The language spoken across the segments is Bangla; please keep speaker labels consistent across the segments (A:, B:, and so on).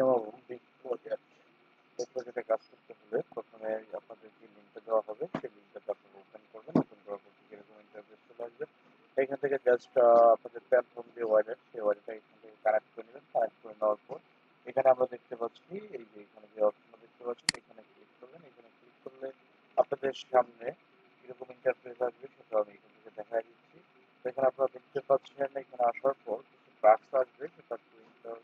A: এবং বিগ প্রজেক্ট এই প্রজেক্টে কাজ করতে হলে প্রথমে আপনাদের যে লিঙ্কটা দেওয়া হবে সেই লিঙ্কটা আপনারা ওপেন করবেন। ওপেন করার পর থেকে এরকম ইন্টারফেস চলে আসবে। এখান থেকে জাস্ট আপনাদের প্ল্যাটফর্ম যে ওয়ালেট সেই ওয়ালেটটা এখান থেকে কানেক্ট করে নেবেন। কানেক্ট করে নেওয়ার পর এখানে আমরা দেখতে পাচ্ছি এই যে এখানে যে অপশনটা দেখতে পাচ্ছেন এখানে ক্লিক করবেন। এখানে ক্লিক করলে আপনাদের সামনে এরকম ইন্টারফেস আসবে, সেটা আমি এখান থেকে দেখাই দিচ্ছি। তো এখানে আপনারা দেখতে পাচ্ছেন এখানে আসার পর কিছু টাস্ক আসবে, সেটা প্রিন্টার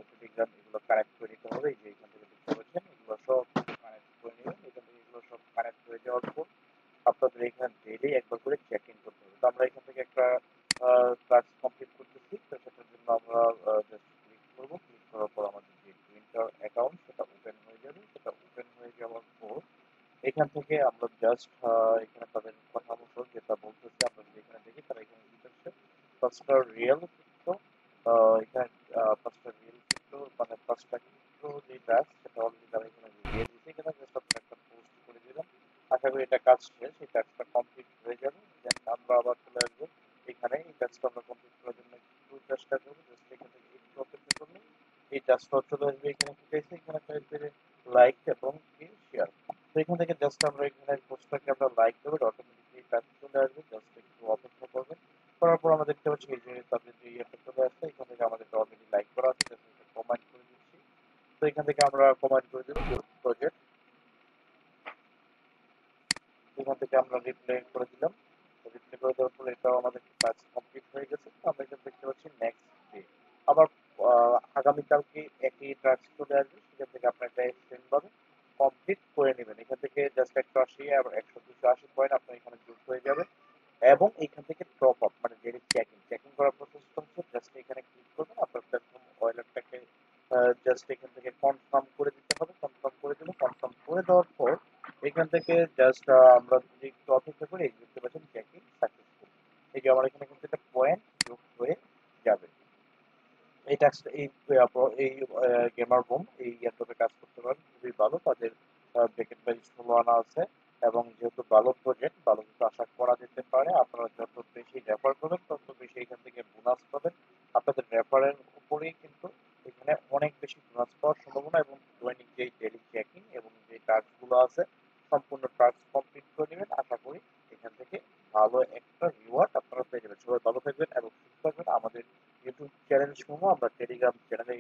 A: টেলিগ্রাম এগুলো কানেক্ট করে নিতে হবে। এই যে এখান থেকে দেখতে পাচ্ছেন এগুলো সব কানেক্ট করে নেবেন। এখান থেকে এগুলো সব কানেক্ট হয়ে যাওয়ার পর আপনাদের এখানে ডেইলি একবার করে চেক ইন করতে হবে। তো আমরা এখান থেকে একটা কাজ কমপ্লিট করতেছি, তো সেটার জন্য আমরা জাস্ট ক্লিক করবো। ক্লিক করার পর আমাদের যে প্রিন্টার অ্যাকাউন্ট সেটা ওপেন হয়ে যাবে। সেটা ওপেন হয়ে যাওয়ার পর এখান থেকে আমরা জাস্ট এখানে তাদের কথা মতো যেটা বলতেছে আমরা যদি এখানে দেখি, তারা এখানে দিতেছে পাঁচটা রিয়েল ক্রিপ্টো। এখানে পাঁচটা রিয়েল ক্রিপ্টো মানে পাঁচটা ক্রিপ্টো যে টাস্ক সেটা অলরেডি তারা এখানে দিয়ে দিচ্ছে। এখানে জাস্ট আপনারা একটা পোস্ট করে দিলাম। আশা করি এটা কাজ শেষ, এই কাজটা কমপ্লিট হয়ে যাবে। দেন আমরা আবার চলে আসবো এখানে। এই কাজটা আমরা কমপ্লিট করার জন্য একটু চেষ্টা করবো। জাস্ট এখান থেকে একটু অপেক্ষা করলে এই কাজটা চলে আসবে। এখানে কি চাইছে, এখানে চাইছে লাইক এবং শেয়ার। তো এখান থেকে জাস্ট আমরা এখানে পোস্টটাকে আমরা লাইক দেবো, অটোমেটিকলি কাজ চলে আসবে। জাস্ট একটু অপেক্ষা করবেন। করার পর আমরা দেখতে পাচ্ছি এই যে তাদের যে ইয়েটা চলে আসছে, এখান থেকে আমাদের অলরেডি লাইক করা আছে। জাস্ট একটা কমেন্ট করে দিচ্ছি। তো এখান থেকে আমরা কমেন্ট করে দেবো প্রজেক্ট। এখান থেকে আমরা রিপ্লাই করে দিলাম। রিপ্লাই করে দেওয়ার পর এটাও আমাদের কাজ কমপ্লিট হয়ে গেছে। তো আমরা এখানে দেখতে পাচ্ছি নেক্সট ডে। আবার আগামীকালকে একই টাস্ক চলে আসবে। সেখান থেকে আপনার একটা এক্সটেন্ড পাবেন, কমপ্লিট করে নেবেন। এখান থেকে জাস্ট 180 আর 100-280 পয়েন্ট আপনার এখানে যোগ হয়ে যাবে। এবং এখান থেকে টপ আপ মানে ডেইলি চেকিং চেকিং করার প্রসেসটা হচ্ছে জাস্ট এখানে ক্লিক করবেন। আপনার প্ল্যাটফর্ম ওয়ালেটটাকে জাস্ট এখান থেকে কনফার্ম করে দিতে হবে। কনফার্ম করে দেবো। কনফার্ম করে দেওয়ার পর এখান থেকে জাস্ট আমরা যদি একটু অপেক্ষা করি, এই দেখতে পাচ্ছেন চেকিং সাকসেসফুল। এই যে আমার এখানে কিন্তু একটা পয়েন্ট যোগ হয়ে যাবে। এই টাস্কটা এই গেমার বুম এই ল্যাপটপে কাজ করতে পারেন, খুবই ভালো। তাদের ব্যাকেট প্রাইস 16 আনা আছে এবং যেহেতু ভালো প্রজেক্ট, ভালো কিছু আশা করা যেতে পারে। আপনারা যত বেশি রেফার করবেন তত বেশি এখান থেকে বোনাস পাবেন। আপনাদের রেফারের উপরেই কিন্তু এখানে অনেক বেশি বোনাস পাওয়ার সম্ভাবনা। এবং দৈনিক যে ডেইলি চেকিং এবং যে টাস্কগুলো আছে সম্পূর্ণ টাস্ক কমপ্লিট করে নেবেন। আশা করি এখান থেকে ভালো একটা রিওয়ার্ড আপনারা পেয়ে যাবেন। সবাই ভালো থাকবেন এবং সুস্থ থাকবেন। আমাদের ইউটিউব চ্যানেল সমূহ আমরা টেলিগ্রাম চ্যানেলে